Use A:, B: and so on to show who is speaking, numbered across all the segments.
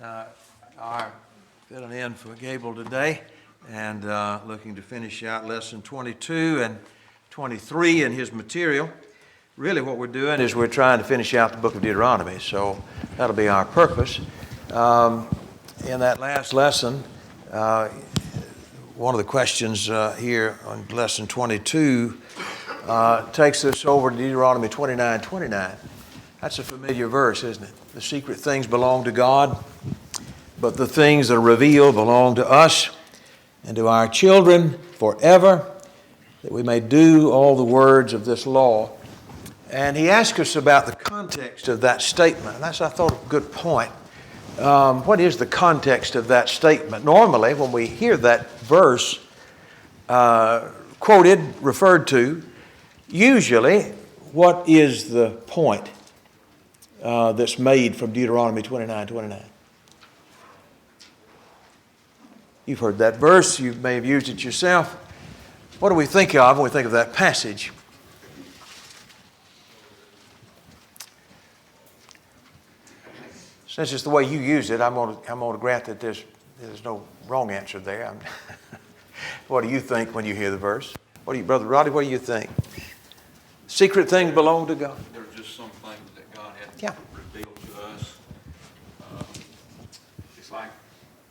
A: Our filling in for Gable today and looking to finish out lesson 22 and 23 in his material. Really what we're doing is we're trying to finish out the book of Deuteronomy, so that'll be our purpose. In that last lesson, one of the questions here on lesson 22 takes us over to Deuteronomy 29:29. That's a familiar verse, isn't it? The secret things belong to God, but the things that are revealed belong to us and to our children forever, that we may do all the words of this law. And he asked us about the context of that statement, and that's, I thought, a good point. What is the context of that statement? Normally, when we hear that verse quoted, referred to, usually, what is the point that's made from Deuteronomy 29:29? You've heard that verse. You may have used it yourself. What do we think of when we think of that passage? Since it's the way you use it, I'm going to grant that there's no wrong answer there. What do you think when you hear the verse? What do you, Brother Roddy, what do you think? Secret things belong to God.
B: There are just some things that God had revealed to us. It's like,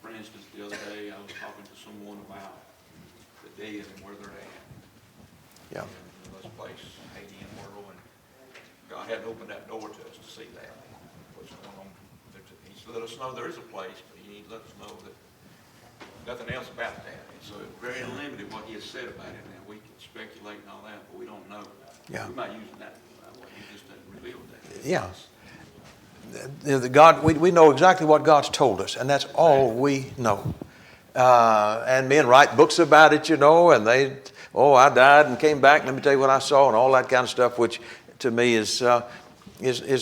B: for instance, the other day I was talking to someone about the dead and where they're at.
A: Yeah.
B: In this place, Haiti and world, and God had opened that door to us to see that. What's going on? He let us know there is a place, but He let us know that nothing else about that. And so it's very limited what He has said about it. Now we can speculate and all that, but we don't know.
A: Yeah.
B: We're not using that way. He just hasn't revealed that.
A: Yeah. God, we know exactly what God's told us, and that's all we know. And men write books about it, and I died and came back, let me tell you what I saw, and all that kind of stuff, which to me is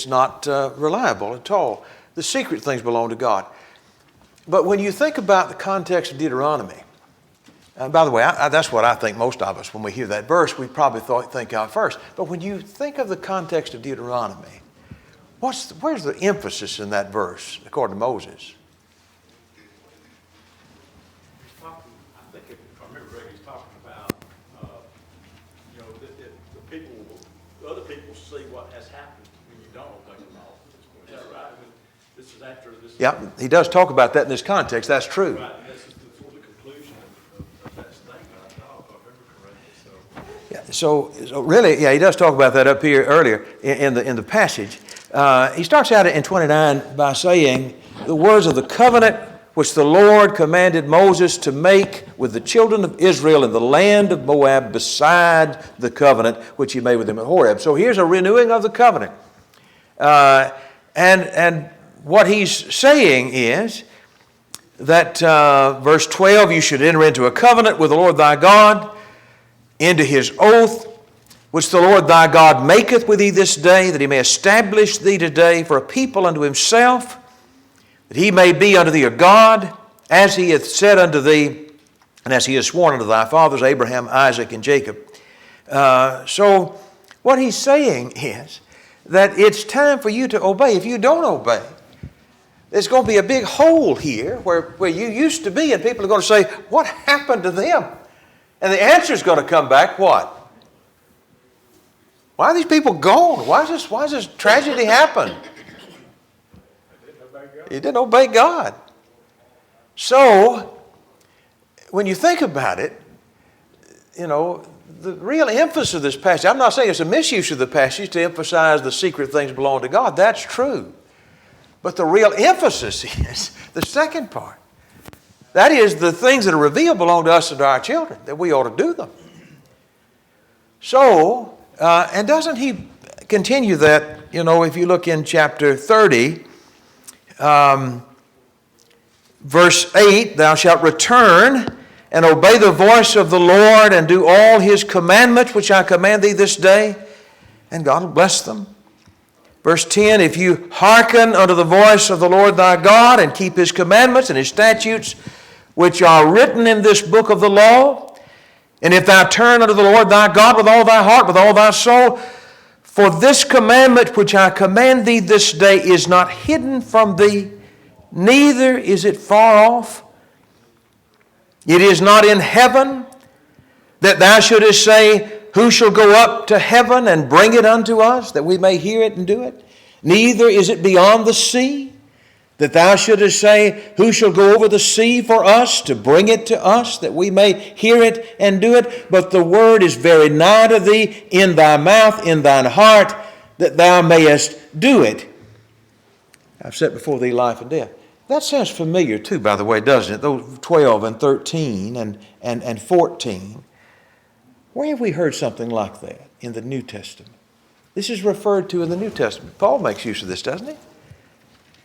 A: not reliable at all. The secret things belong to God. But when you think about the context of Deuteronomy, and by the way, that's what I think most of us, when we hear that verse, we probably think of first. But when you think of the context of Deuteronomy, where's the emphasis in that verse, according to Moses?
C: He's talking, I think if I remember correctly, he's talking about, the other people see what has happened when you don't obey the law. Is that right? This is after this.
A: Yeah, he does talk about that in this context. That's true.
C: Right, and this is the sort of conclusion of that statement, I thought, if I remember correctly.
A: Yeah, so really, he does talk about that up here earlier in the passage. He starts out in 29 by saying, the words of the covenant which the Lord commanded Moses to make with the children of Israel in the land of Moab beside the covenant which he made with them at Horeb. So here's a renewing of the covenant. And what he's saying is that verse 12, you should enter into a covenant with the Lord thy God, into his oath, which the Lord thy God maketh with thee this day, that he may establish thee today for a people unto himself, that he may be unto thee a God, as he hath said unto thee, and as he has sworn unto thy fathers, Abraham, Isaac, and Jacob. So what he's saying is that it's time for you to obey. If you don't obey, there's going to be a big hole here where you used to be, and people are going to say, what happened to them? And the answer is going to come back, what? Why are these people gone? Why does this tragedy happen? He didn't obey God. So, when you think about it, the real emphasis of this passage, I'm not saying it's a misuse of the passage to emphasize the secret things belong to God. That's true. But the real emphasis is the second part. That is, the things that are revealed belong to us and to our children, that we ought to do them. So, and doesn't he continue that, if you look in chapter 30, verse 8, thou shalt return and obey the voice of the Lord and do all his commandments which I command thee this day, and God will bless them. Verse 10, if you hearken unto the voice of the Lord thy God and keep his commandments and his statutes which are written in this book of the law, and if thou turn unto the Lord thy God with all thy heart, with all thy soul, for this commandment which I command thee this day is not hidden from thee, neither is it far off. It is not in heaven, that thou shouldest say, who shall go up to heaven and bring it unto us, that we may hear it and do it? Neither is it beyond the sea, that thou shouldest say, who shall go over the sea for us to bring it to us, that we may hear it and do it? But the word is very nigh to thee, in thy mouth, in thine heart, that thou mayest do it. I've set before thee life and death. That sounds familiar too, by the way, doesn't it? Those 12 and 13 and 14. Where have we heard something like that in the New Testament? This is referred to in the New Testament. Paul makes use of this, doesn't he?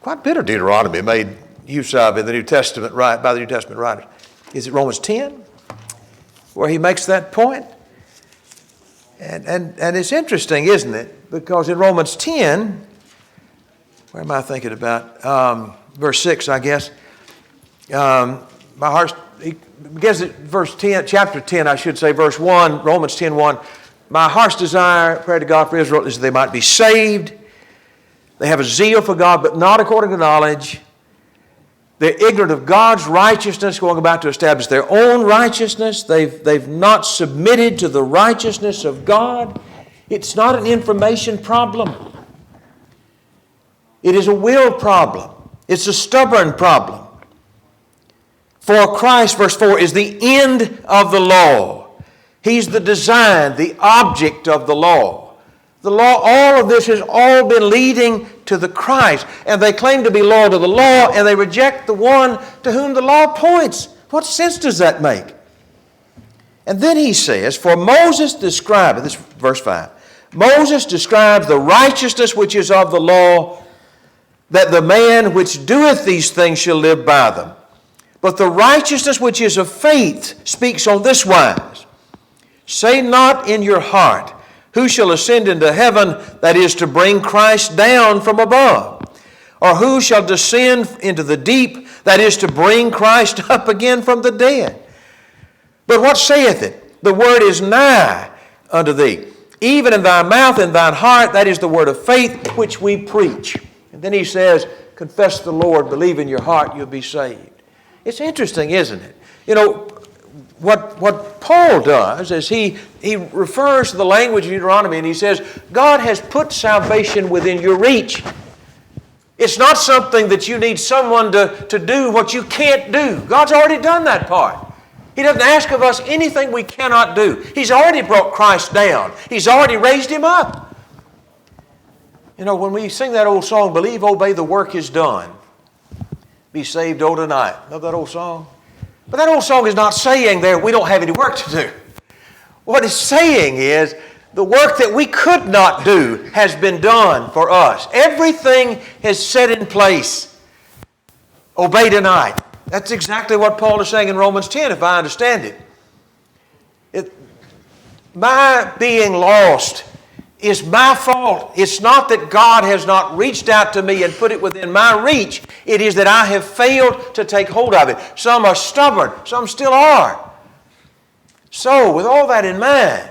A: Quite a bit of Deuteronomy made use of in the New Testament by the New Testament writers. Is it Romans 10 where he makes that point? And it's interesting, isn't it? Because in Romans 10, where am I thinking about? Verse 6, I guess. My heart's, I guess it, verse 10, chapter 10, I should say, verse 1, Romans 10:1. My heart's desire, prayer to God for Israel, is that they might be saved. They have a zeal for God, but not according to knowledge. They're ignorant of God's righteousness, going about to establish their own righteousness. They've not submitted to the righteousness of God. It's not an information problem. It is a will problem. It's a stubborn problem. For Christ, verse 4, is the end of the law. He's the design, the object of the law. The law, all of this has all been leading to the Christ. And they claim to be loyal to the law, and they reject the one to whom the law points. What sense does that make? And then he says, for Moses described, this verse 5, Moses describes the righteousness which is of the law, that the man which doeth these things shall live by them. But the righteousness which is of faith speaks on this wise. Say not in your heart, who shall ascend into heaven, that is to bring Christ down from above? Or who shall descend into the deep, that is to bring Christ up again from the dead? But what saith it? The word is nigh unto thee, even in thy mouth and thine heart, that is the word of faith which we preach. And then he says, confess the Lord, believe in your heart, you'll be saved. It's interesting, isn't it? You know, what Paul does is he refers to the language of Deuteronomy and he says, God has put salvation within your reach. It's not something that you need someone to do what you can't do. God's already done that part. He doesn't ask of us anything we cannot do. He's already brought Christ down. He's already raised Him up. You know, when we sing that old song, believe, obey, the work is done. Be saved, oh, tonight. Love that old song? But that old song is not saying there we don't have any work to do. What it's saying is the work that we could not do has been done for us. Everything is set in place. Obey tonight. That's exactly what Paul is saying in Romans 10, if I understand it. My being lost is my fault. It's not that God has not reached out to me and put it within my reach. It is that I have failed to take hold of it. Some are stubborn. Some still are. So, with all that in mind,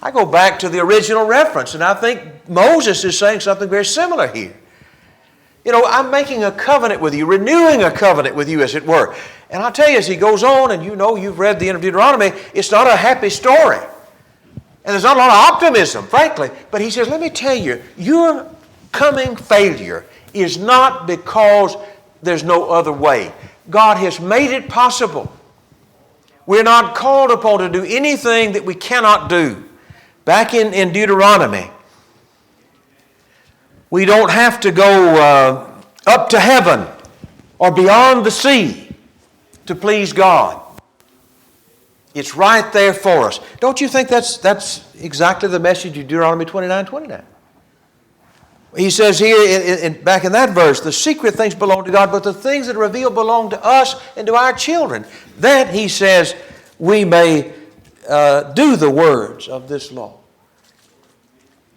A: I go back to the original reference, and I think Moses is saying something very similar here. You know, I'm making a covenant with you, renewing a covenant with you, as it were. And I'll tell you, as he goes on, and you know, you've read the end of Deuteronomy, it's not a happy story. And there's not a lot of optimism, frankly. But he says, let me tell you, your coming failure is not because there's no other way. God has made it possible. We're not called upon to do anything that we cannot do. Back in Deuteronomy, we don't have to go up to heaven or beyond the sea to please God. It's right there for us. Don't you think that's exactly the message of Deuteronomy 29:29? He says here, back in that verse, the secret things belong to God, but the things that are revealed belong to us and to our children. That, he says, we may do the words of this law.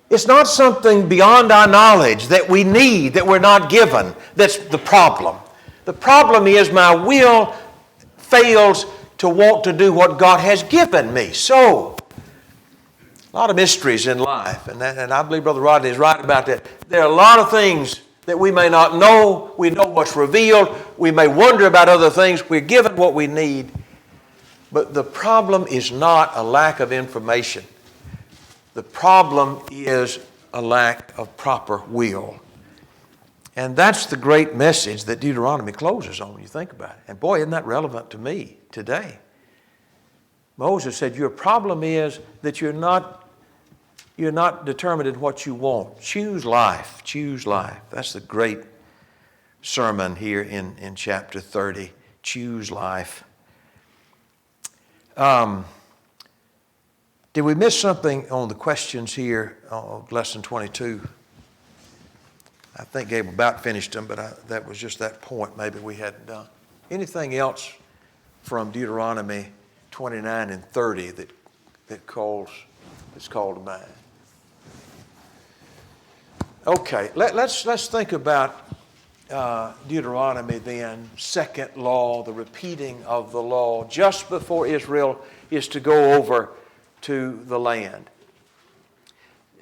A: It's not something beyond our knowledge that we need, that we're not given. That's the problem. The problem is my will fails to want to do what God has given me. So, a lot of mysteries in life, and I believe Brother Rodney is right about that. There are a lot of things that we may not know. We know what's revealed. We may wonder about other things. We're given what we need. But the problem is not a lack of information. The problem is a lack of proper will. And that's the great message that Deuteronomy closes on when you think about it. And boy, isn't that relevant to me today? Moses said, your problem is that you're not determined in what you want. Choose life. Choose life. That's the great sermon here in chapter 30. Choose life. Did we miss something on the questions here of lesson 22? I think Gabe about finished them, but that was just that point maybe we hadn't done. Anything else from Deuteronomy 29 and 30 that's called to mind? Okay, let's think about Deuteronomy then, second law, the repeating of the law just before Israel is to go over to the land.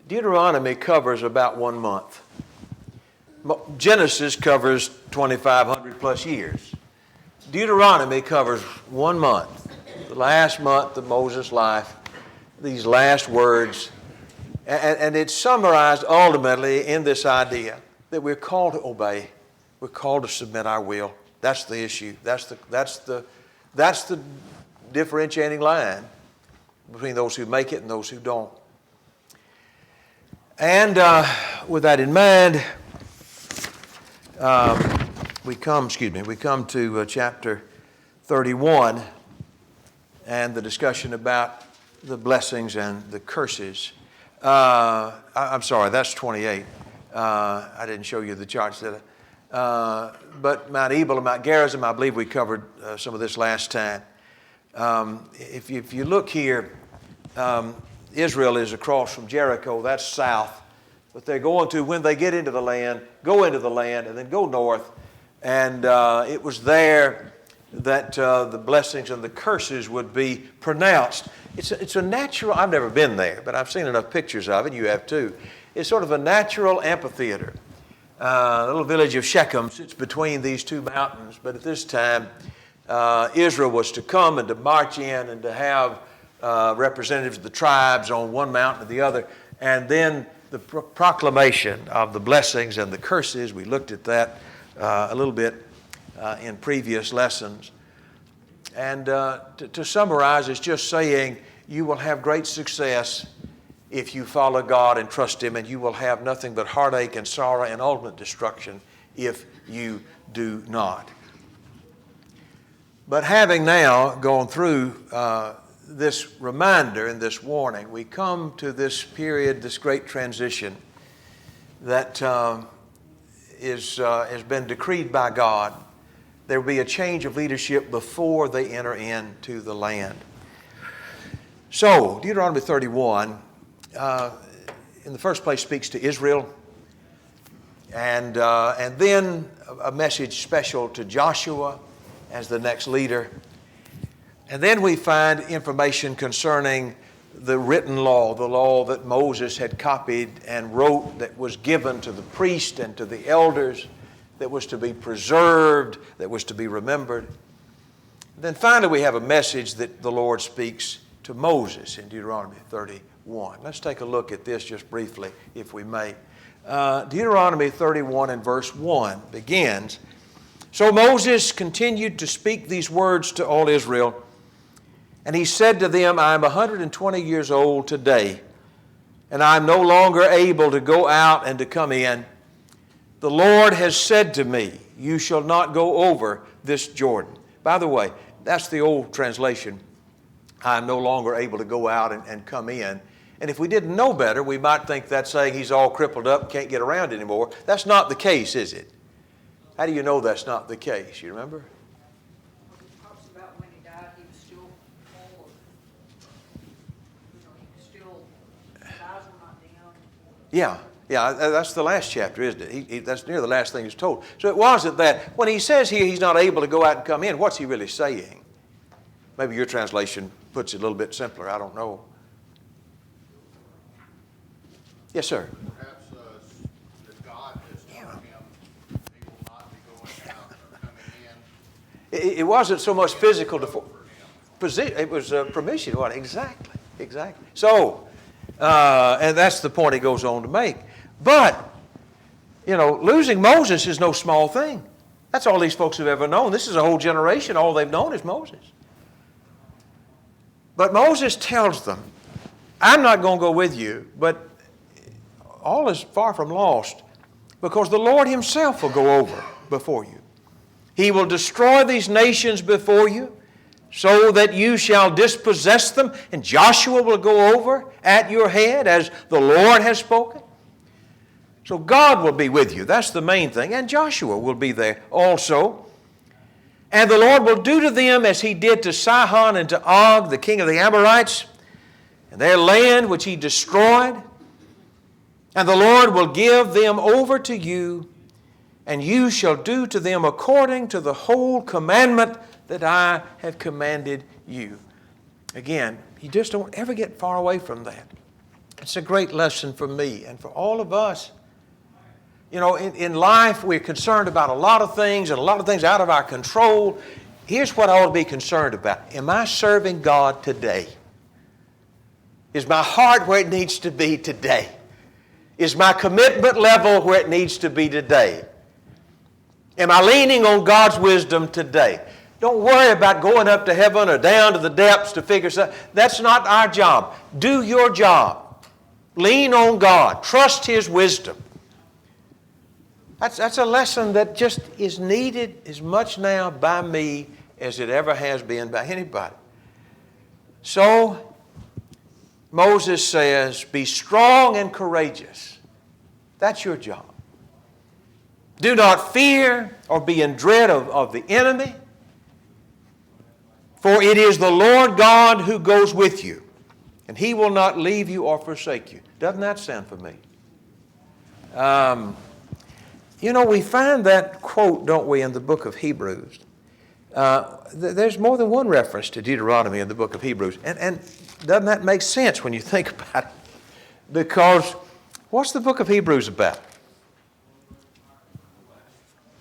A: Deuteronomy covers about 1 month. Genesis covers 2,500 plus years. Deuteronomy covers 1 month, the last month of Moses' life, these last words. And it's summarized ultimately in this idea that we're called to obey. We're called to submit our will. That's the issue. That's the differentiating line between those who make it and those who don't. And with that in mind, we come to chapter 31 and the discussion about the blessings and the curses. I'm sorry, that's 28. I didn't show you the charts, did I? But Mount Ebal and Mount Gerizim, I believe we covered some of this last time. If you look here, Israel is across from Jericho, that's south. But they're going to, when they get into the land, go into the land and then go north. And it was there that the blessings and the curses would be pronounced. It's a natural, I've never been there, but I've seen enough pictures of it, you have too. It's sort of a natural amphitheater. The little village of Shechem sits between these two mountains, but at this time, Israel was to come and to march in and to have representatives of the tribes on one mountain or the other, and then the proclamation of the blessings and the curses. We looked at that a little bit in previous lessons. And to summarize, it's just saying you will have great success if you follow God and trust Him, and you will have nothing but heartache and sorrow and ultimate destruction if you do not. But having now gone through this reminder and this warning, we come to this period, this great transition that has been decreed by God. There will be a change of leadership before they enter into the land. So, Deuteronomy 31, in the first place, speaks to Israel, and then a message special to Joshua as the next leader. And then we find information concerning the written law, the law that Moses had copied and wrote, that was given to the priest and to the elders, that was to be preserved, that was to be remembered. Then finally we have a message that the Lord speaks to Moses in Deuteronomy 31. Let's take a look at this just briefly, if we may. Deuteronomy 31 and verse 1 begins, "So Moses continued to speak these words to all Israel, and he said to them, I am 120 years old today, and I am no longer able to go out and to come in. The Lord has said to me, you shall not go over this Jordan." By the way, that's the old translation. I am no longer able to go out and come in. And if we didn't know better, we might think that's saying he's all crippled up, can't get around anymore. That's not the case, is it? How do you know that's not the case? You remember?
D: It talks about when he died, he was still whole. He was still, his eyes were not dim.
A: Yeah, that's the last chapter, isn't it? That's near the last thing he's told. So it wasn't that, when he says here he's not able to go out and come in, what's he really saying? Maybe your translation puts it a little bit simpler, I don't know. Yes, sir.
E: Perhaps that God has told him
A: It wasn't so much physical position, it was permission. What? Exactly. So, and that's the point he goes on to make. But, losing Moses is no small thing. That's all these folks have ever known. This is a whole generation. All they've known is Moses. But Moses tells them, I'm not going to go with you, but all is far from lost because the Lord himself will go over before you. He will destroy these nations before you so that you shall dispossess them, and Joshua will go over at your head as the Lord has spoken. So God will be with you. That's the main thing. And Joshua will be there also. And the Lord will do to them as he did to Sihon and to Og, the king of the Amorites, and their land which he destroyed. And the Lord will give them over to you, and you shall do to them according to the whole commandment that I have commanded you. Again, you just don't ever get far away from that. It's a great lesson for me and for all of us. In life, we're concerned about a lot of things and a lot of things out of our control. Here's what I ought to be concerned about. Am I serving God today? Is my heart where it needs to be today? Is my commitment level where it needs to be today? Am I leaning on God's wisdom today? Don't worry about going up to heaven or down to the depths to figure something. That's not our job. Do your job. Lean on God. Trust his wisdom. That's a lesson that just is needed as much now by me as it ever has been by anybody. So, Moses says, be strong and courageous. That's your job. Do not fear or be in dread of the enemy, for it is the Lord God who goes with you, and he will not leave you or forsake you. Doesn't that sound familiar? We find that quote, don't we, in the book of Hebrews. There's more than one reference to Deuteronomy in the book of Hebrews. And doesn't that make sense when you think about it? Because what's the book of Hebrews about?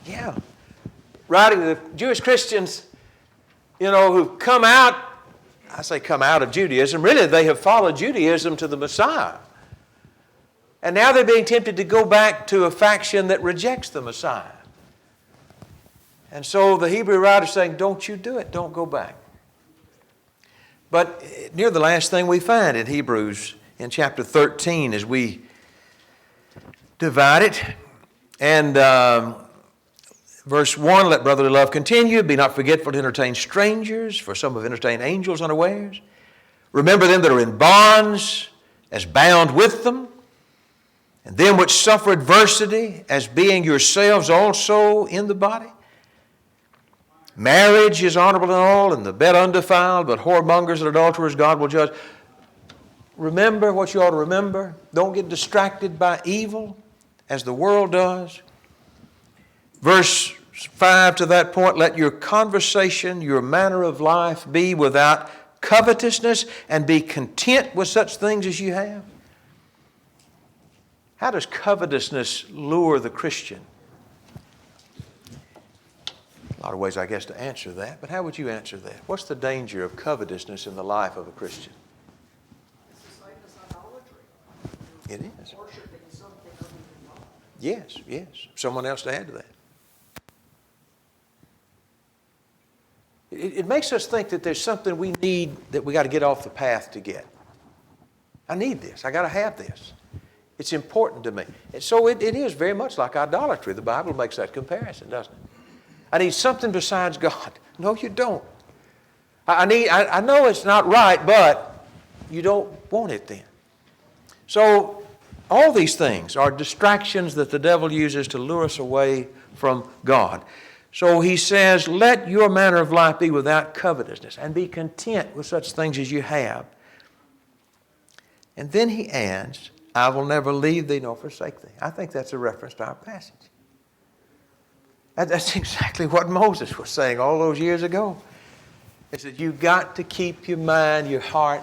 A: Yeah. Writing to the Jewish Christians, who've come out, I say come out of Judaism. Really, they have followed Judaism to the Messiah. And now they're being tempted to go back to a faction that rejects the Messiah. And so the Hebrew writer is saying, don't you do it. Don't go back. But near the last thing we find in Hebrews in chapter 13 as we divide it. And verse 1, let brotherly love continue. Be not forgetful to entertain strangers, for some have entertained angels unawares. Remember them that are in bonds as bound with them, and them which suffer adversity, as being yourselves also in the body. Marriage is honorable in all, and the bed undefiled, but whoremongers and adulterers God will judge. Remember what you ought to remember. Don't get distracted by evil, as the world does. Verse 5 to that point, let your conversation, your manner of life be without covetousness, and be content with such things as you have. How does covetousness lure the Christian? A lot of ways, I guess, to answer that, but how would you answer that? What's the danger of covetousness in the life of a Christian?
D: It's the same as idolatry.
A: It is.
D: Worshiping something other than God.
A: Yes. Someone else to add to that. It makes us think that there's something we need that we got to get off the path to get. I need this. I got to have this. It's important to me. And so it is very much like idolatry. The Bible makes that comparison, doesn't it? I need something besides God. No, you don't. I know it's not right, but you don't want it then. So all these things are distractions that the devil uses to lure us away from God. So he says, let your manner of life be without covetousness, and be content with such things as you have. And then he adds, I will never leave thee nor forsake thee. I think that's a reference to our passage. That's exactly what Moses was saying all those years ago. He said, you've got to keep your mind, your heart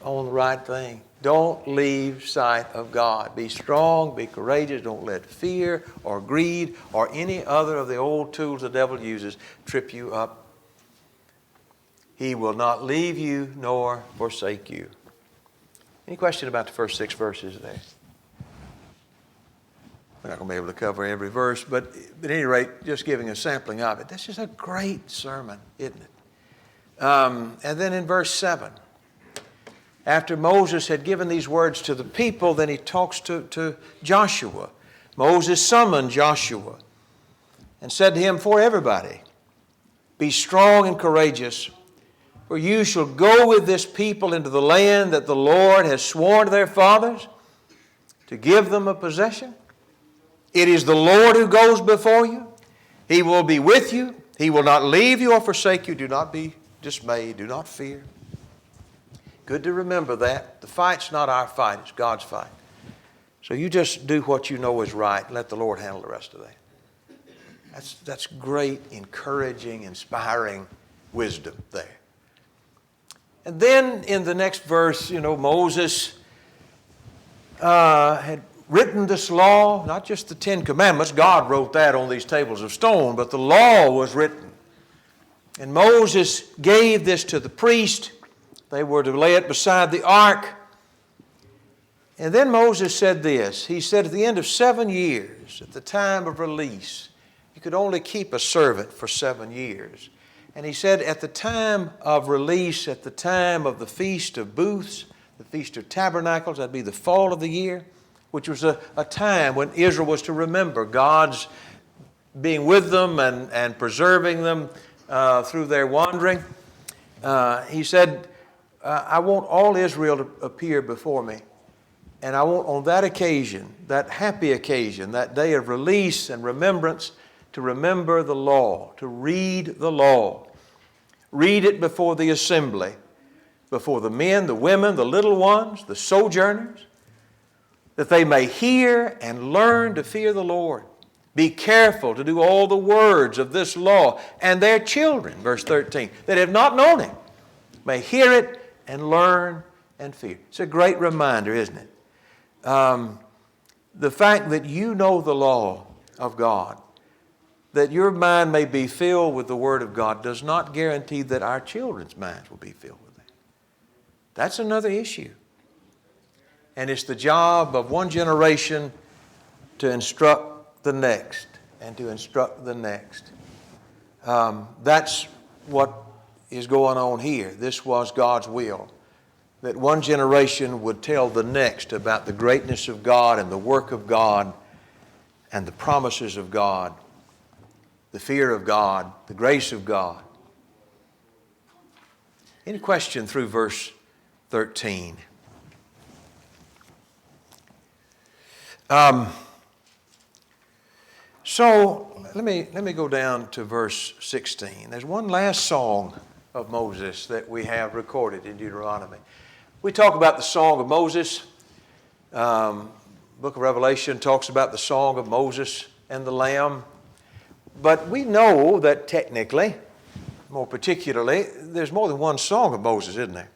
A: on the right thing. Don't leave sight of God. Be strong, be courageous. Don't let fear or greed or any other of the old tools the devil uses trip you up He will not leave you nor forsake you. Any question about the first 6 verses there? We're not going to be able to cover every verse, but at any rate, just giving a sampling of it. This is a great sermon, isn't it? And then in verse 7, after Moses had given these words to the people, then he talks to Joshua. Moses summoned Joshua and said to him, for everybody, be strong and courageous, for you shall go with this people into the land that the Lord has sworn to their fathers to give them a possession. It is the Lord who goes before you. He will be with you. He will not leave you or forsake you. Do not be dismayed. Do not fear. Good to remember that. The fight's not our fight. It's God's fight. So you just do what you know is right. Let the Lord handle the rest of that. That's great, encouraging, inspiring wisdom there. And then in the next verse, Moses had written this law, not just the 10 Commandments. God wrote that on these tables of stone, but the law was written. And Moses gave this to the priest. They were to lay it beside the ark. And then Moses said this. He said, at the end of 7 years, at the time of release, you could only keep a servant for 7 years. And he said, at the time of release, at the time of the Feast of Booths, the Feast of Tabernacles, that'd be the fall of the year, which was a time when Israel was to remember God's being with them and preserving them through their wandering. He said, I want all Israel to appear before me. And I want on that occasion, that happy occasion, that day of release and remembrance, to remember the law, to read the law. Read it before the assembly, before the men, the women, the little ones, the sojourners, that they may hear and learn to fear the Lord. Be careful to do all the words of this law, and their children, verse 13, that have not known Him, may hear it and learn and fear. It's a great reminder, isn't it? The fact that you know the law of God, that your mind may be filled with the Word of God, does not guarantee that our children's minds will be filled with it. That's another issue. And it's the job of one generation to instruct the next and to instruct the next. That's what is going on here. This was God's will, that one generation would tell the next about the greatness of God and the work of God and the promises of God, the fear of God, the grace of God. Any question through verse 13? So let me go down to verse 16. There's one last song of Moses that we have recorded in Deuteronomy. We talk about the song of Moses. Book of Revelation talks about the song of Moses and the Lamb. But we know that technically, more particularly, there's more than one song of Moses, isn't there?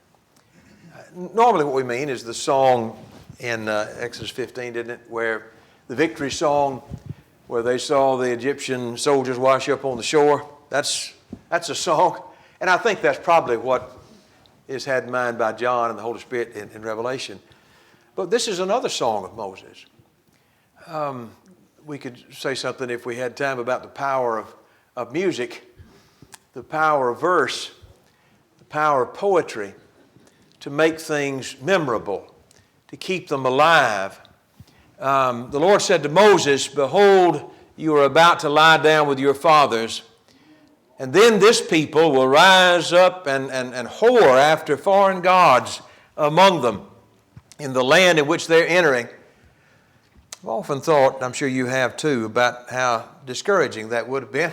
A: Normally what we mean is the song in Exodus 15, didn't it, where the victory song, where they saw the Egyptian soldiers wash up on the shore. That's a song. And I think that's probably what is had in mind by John and the Holy Spirit in Revelation. But this is another song of Moses. We could say something if we had time about the power of music, the power of verse, the power of poetry to make things memorable, to keep them alive. The Lord said to Moses, behold, you are about to lie down with your fathers, and then this people will rise up and whore after foreign gods among them in the land in which they're entering. I've often thought, and I'm sure you have too, about how discouraging that would have been.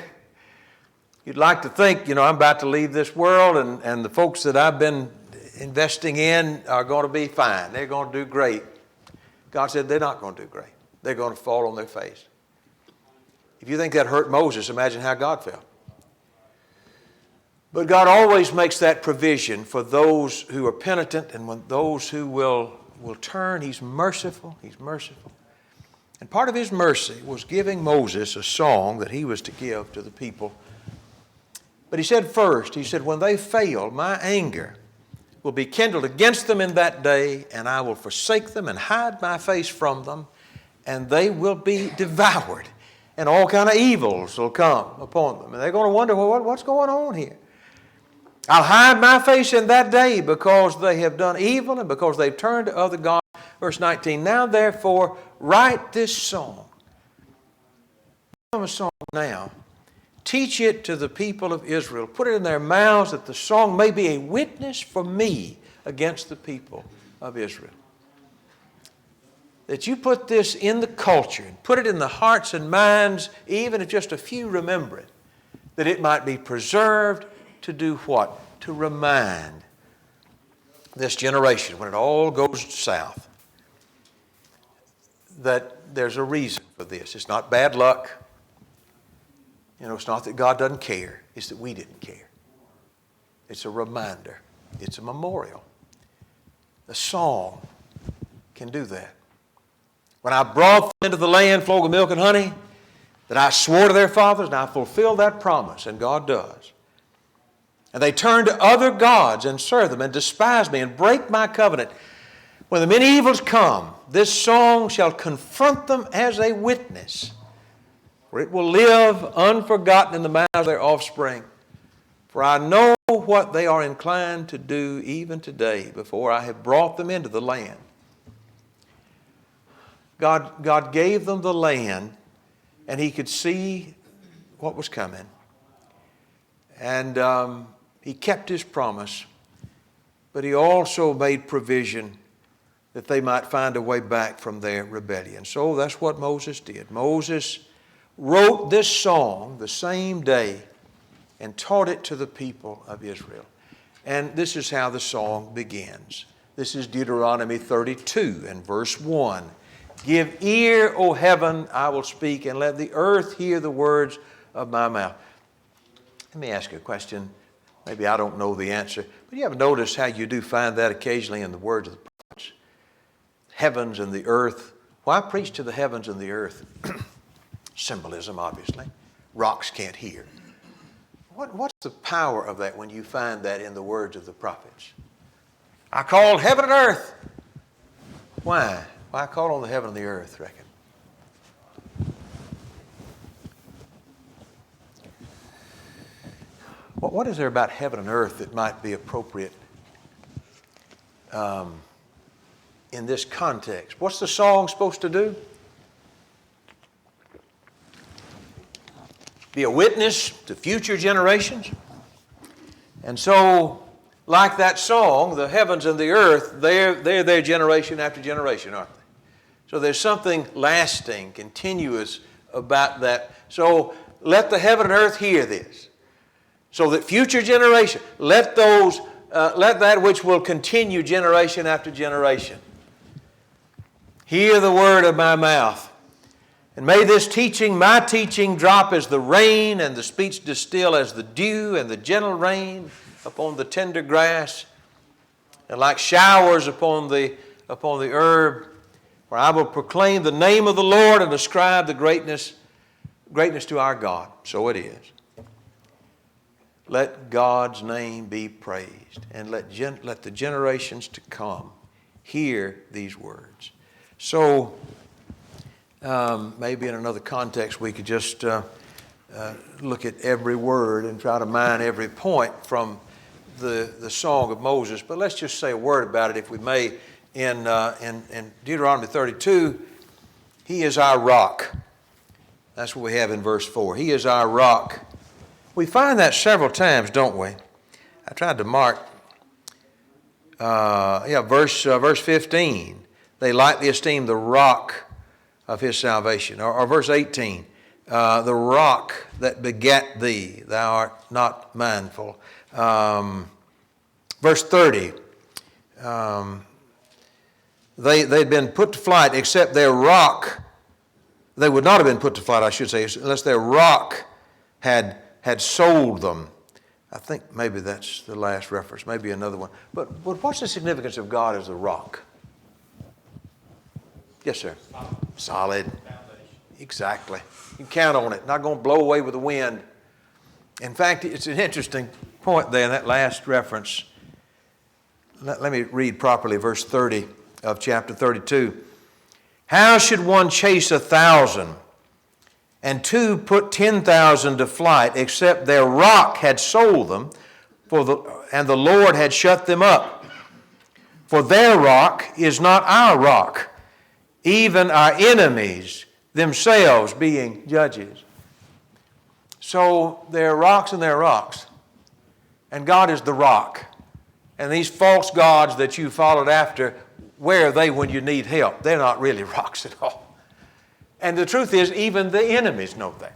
A: You'd like to think, I'm about to leave this world and the folks that I've been investing in are going to be fine. They're going to do great. God said they're not going to do great. They're going to fall on their face. If you think that hurt Moses, imagine how God felt. But God always makes that provision for those who are penitent and when those who will turn. He's merciful. He's merciful. And part of His mercy was giving Moses a song that he was to give to the people. But he said first, he said, when they fail, my anger will be kindled against them in that day, and I will forsake them and hide my face from them, and they will be devoured. And all kind of evils will come upon them. And they're going to wonder, well, what's going on here? I'll hide my face in that day because they have done evil and because they've turned to other gods. Verse 19, now therefore write this song. A song now. Teach it to the people of Israel. Put it in their mouths that the song may be a witness for me against the people of Israel. That you put this in the culture and put it in the hearts and minds, even if just a few remember it, that it might be preserved to do what? To remind this generation, when it all goes south, that there's a reason for this. It's not bad luck. It's not that God doesn't care. It's that we didn't care. It's a reminder. It's a memorial. The song can do that. When I brought them into the land flowing with milk and honey, that I swore to their fathers, and I fulfilled that promise, and God does. And they turn to other gods and serve them and despise me and break my covenant. When the many evils come, this song shall confront them as a witness. For it will live unforgotten in the mouth of their offspring. For I know what they are inclined to do even today, before I have brought them into the land. God gave them the land, and He could see what was coming. And He kept His promise, but He also made provision that they might find a way back from their rebellion. So that's what Moses did. Moses wrote this song the same day and taught it to the people of Israel. And this is how the song begins. This is Deuteronomy 32 and verse 1. Give ear, O heaven, I will speak, and let the earth hear the words of my mouth. Let me ask you a question. Maybe I don't know the answer, but you ever notice how you do find that occasionally in the words of the prophets? Heavens and the earth. Why preach to the heavens and the earth? Symbolism, obviously. Rocks can't hear. What's the power of that when you find that in the words of the prophets? I called heaven and earth. Why? Why call on the heaven and the earth, reckon? What is there about heaven and earth that might be appropriate in this context? What's the song supposed to do? Be a witness to future generations. And so, like that song, the heavens and the earth, they're their generation after generation, aren't they? So there's something lasting, continuous about that. So let the heaven and earth hear this. So that future generation, let that which will continue generation after generation hear the word of my mouth. And may this teaching, my teaching, drop as the rain, and the speech distill as the dew, and the gentle rain upon the tender grass, and like showers upon the herb. For I will proclaim the name of the Lord and ascribe the greatness to our God. So it is. Let God's name be praised, and let the generations to come hear these words. So, maybe in another context we could just look at every word and try to mine every point from the Song of Moses. But let's just say a word about it, if we may. In Deuteronomy 32, He is our rock. That's what we have in verse 4. He is our rock. We find that several times, don't we? I tried to mark, verse 15. They lightly esteem the rock of His salvation. Or verse 18, the rock that begat thee, thou art not mindful. Verse 30, they'd been put to flight, except their rock, they would not have been put to flight, I should say, unless their rock had sold them. I think maybe that's the last reference, maybe another one. But what's the significance of God as a rock? Yes, sir. Solid. Exactly. You can count on it. Not going to blow away with the wind. In fact, it's an interesting point there in that last reference. Let me read properly verse 30 of chapter 32. How should one chase 1,000 and two put 10,000 to flight, except their rock had sold them, and the Lord had shut them up? For their rock is not our rock, even our enemies themselves being judges. So there are rocks and there are rocks, and God is the rock. And these false gods that you followed after, where are they when you need help? They're not really rocks at all. And the truth is, even the enemies know that.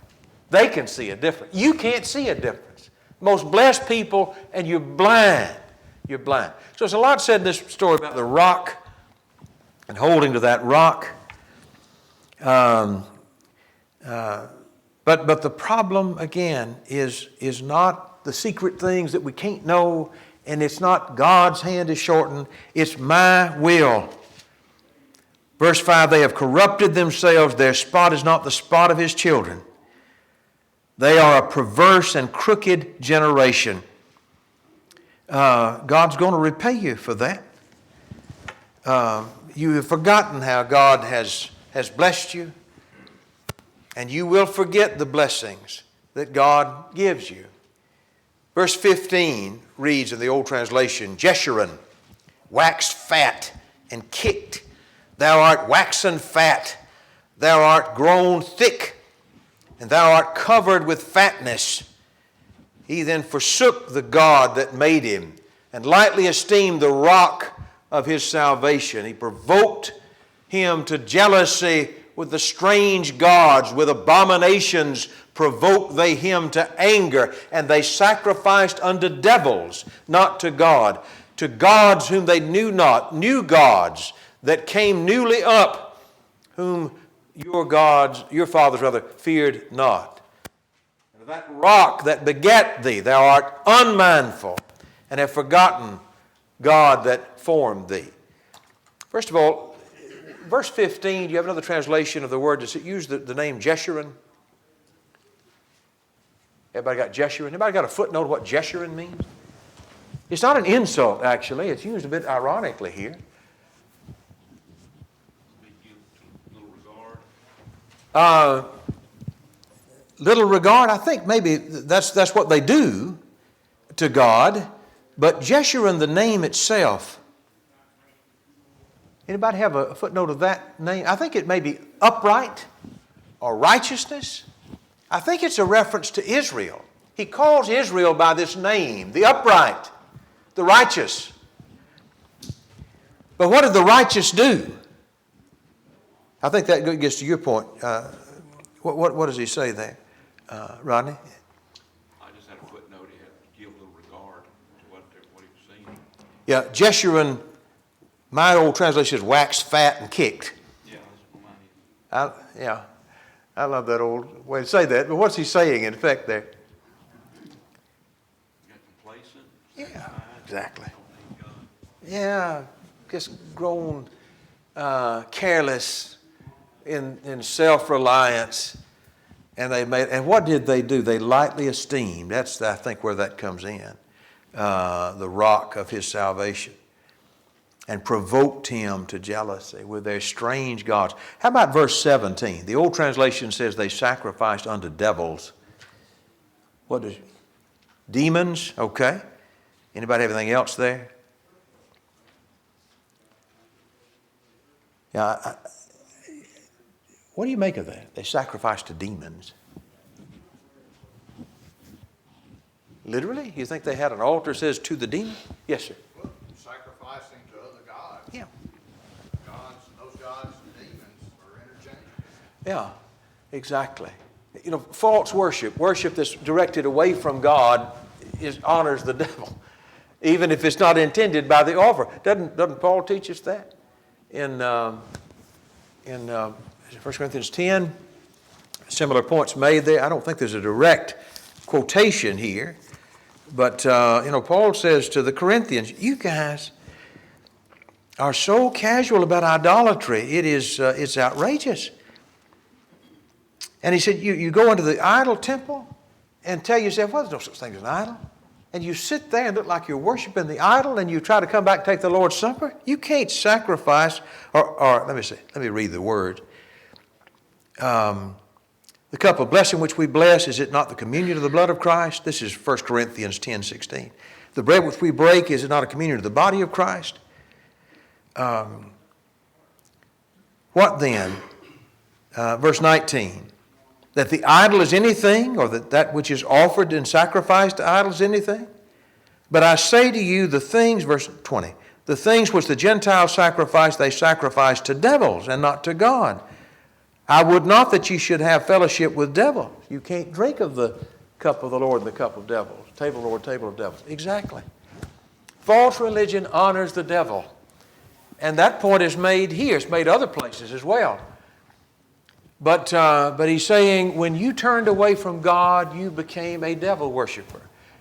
A: They can see a difference. You can't see a difference. Most blessed people, and you're blind. You're blind. So there's a lot said in this story about the rock and holding to that rock. But the problem, again, is not the secret things that we can't know, and it's not God's hand is shortened. It's my will. Verse 5, they have corrupted themselves. Their spot is not the spot of his children. They are a perverse and crooked generation. God's going to repay you for that. You have forgotten how God has blessed you, and you will forget the blessings that God gives you. Verse 15 reads in the old translation, Jeshurun waxed fat and kicked. Thou art waxen fat, thou art grown thick, and thou art covered with fatness. He then forsook the God that made him, and lightly esteemed the rock of his salvation. He provoked him to jealousy with the strange gods, with abominations provoked they him to anger, and they sacrificed unto devils, not to God, to gods whom they knew not, new gods that came newly up, whom your fathers feared not. And that rock that begat thee, thou art unmindful, and have forgotten God that formed thee. First of all, verse 15, do you have another translation of the word? Does it use the name Jeshurun? Everybody got Jeshurun? Anybody got a footnote of what Jeshurun means? It's not an insult, actually. It's used a bit ironically here. Little regard, I think maybe that's what they do to God. But Jeshurun, the name itself, anybody have a footnote of that name? I think it may be upright or righteousness. I think it's a reference to Israel. He calls Israel by this name, the upright, the righteous. But what did the righteous do? I think that gets to your point. What does he say there, Rodney?
B: I just had a footnote. He had to give a little regard to what he was saying.
A: Yeah, Jeshurun, my old translation is waxed fat and kicked.
B: Yeah, that's what mine is.
A: I love that old way to say that. But what's he saying in effect there?
B: You got complacent.
A: Yeah, exactly. Yeah, just grown careless in self-reliance. And what did they do? They lightly esteemed. That's, I think, where that comes in. The rock of his salvation. And provoked him to jealousy with their strange gods. How about verse 17? The old translation says they sacrificed unto devils. What is demons? Okay. Anybody have anything else there? Yeah. What do you make of that? They sacrificed to demons. Literally? You think they had an altar that says to the demon? Yes, sir.
E: Well, sacrificing to other gods.
A: Yeah.
E: Those gods and demons are interchangeable.
A: Yeah, exactly. You know, false worship that's directed away from God, honors the devil, even if it's not intended by the offer. Doesn't Paul teach us that in 1 Corinthians 10? Similar points made there. I don't think there's a direct quotation here, but Paul says to the Corinthians, "You guys are so casual about idolatry. It's outrageous." And he said, you go into the idol temple and tell yourself, well, there's no such thing as an idol. And you sit there and look like you're worshiping the idol, and you try to come back and take the Lord's Supper. You can't sacrifice, or let me read the word. The cup of blessing which we bless, is it not the communion of the blood of Christ? This is 1 Corinthians 10:16. The bread which we break, is it not a communion of the body of Christ? What then? Verse 19. That the idol is anything, or that which is offered and sacrificed to idols is anything? But I say to you the things, verse 20, the things which the Gentiles sacrifice, they sacrifice to devils and not to God. I would not that you should have fellowship with devils. You can't drink of the cup of the Lord and the cup of devils. Table of the Lord, table of devils. Exactly. False religion honors the devil. And that point is made here. It's made other places as well. But he's saying when you turned away from God, you became a devil worshiper.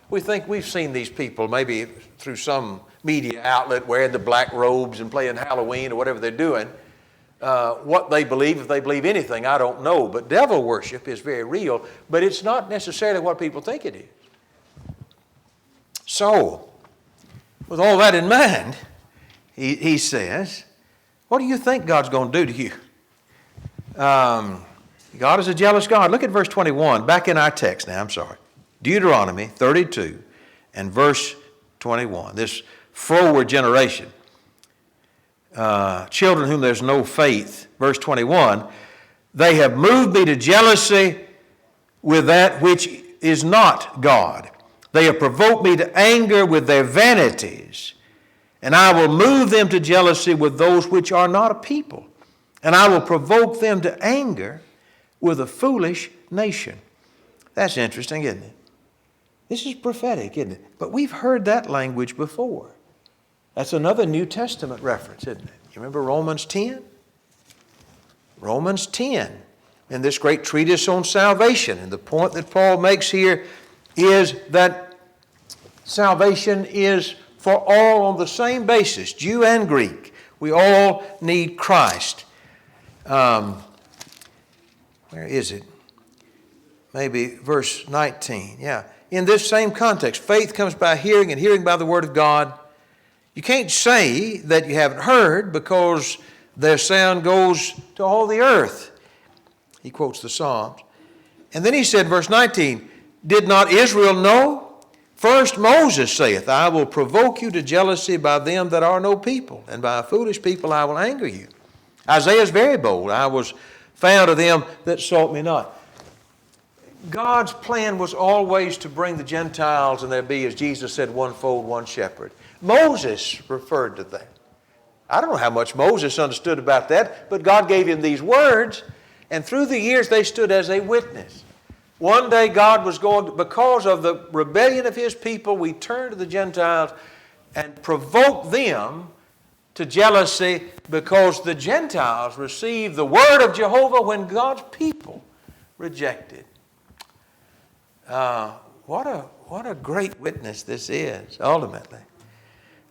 A: We think we've seen these people maybe through some media outlet wearing the black robes and playing Halloween or whatever they're doing. What they believe, if they believe anything, I don't know. But devil worship is very real, but it's not necessarily what people think it is. So, with all that in mind, he says, what do you think God's going to do to you? God is a jealous God. Look at verse 21, back in our text now, I'm sorry. Deuteronomy 32 and verse 21. This froward generation, children whom there's no faith. Verse 21, they have moved me to jealousy with that which is not God. They have provoked me to anger with their vanities, and I will move them to jealousy with those which are not a people. And I will provoke them to anger with a foolish nation. That's interesting, isn't it? This is prophetic, isn't it? But we've heard that language before. That's another New Testament reference, isn't it? You remember Romans 10? Romans 10, in this great treatise on salvation. And the point that Paul makes here is that salvation is for all on the same basis, Jew and Greek. We all need Christ. Where is it? Maybe verse 19. Yeah. In this same context, faith comes by hearing and hearing by the Word of God. You can't say that you haven't heard because their sound goes to all the earth. He quotes the Psalms. And then he said, verse 19, did not Israel know? First Moses saith, I will provoke you to jealousy by them that are no people, and by a foolish people I will anger you. Isaiah is very bold. I was found of them that sought me not. God's plan was always to bring the Gentiles, and there be, as Jesus said, one fold, one shepherd. Moses referred to that. I don't know how much Moses understood about that, but God gave him these words, and through the years they stood as a witness. One day God was going to, because of the rebellion of His people, we turned to the Gentiles and provoked them to jealousy because the Gentiles received the word of Jehovah when God's people rejected. What a great witness this is, ultimately.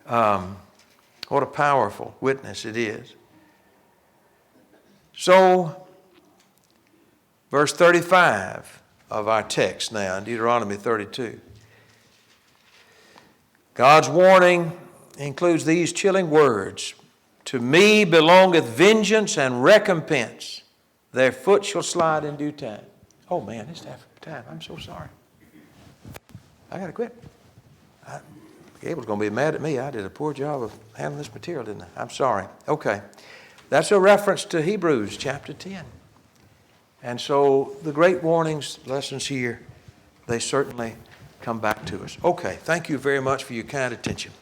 A: What a powerful witness it is. So, verse 35 of our text now, in Deuteronomy 32. God's warning includes these chilling words. To me belongeth vengeance and recompense. Their foot shall slide in due time. Oh man, it's after time. I'm so sorry. I got to quit. Gable's going to be mad at me. I did a poor job of handling this material, didn't I? I'm sorry. Okay. That's a reference to Hebrews chapter 10. And so the great warnings, lessons here, they certainly come back to us. Okay. Thank you very much for your kind attention.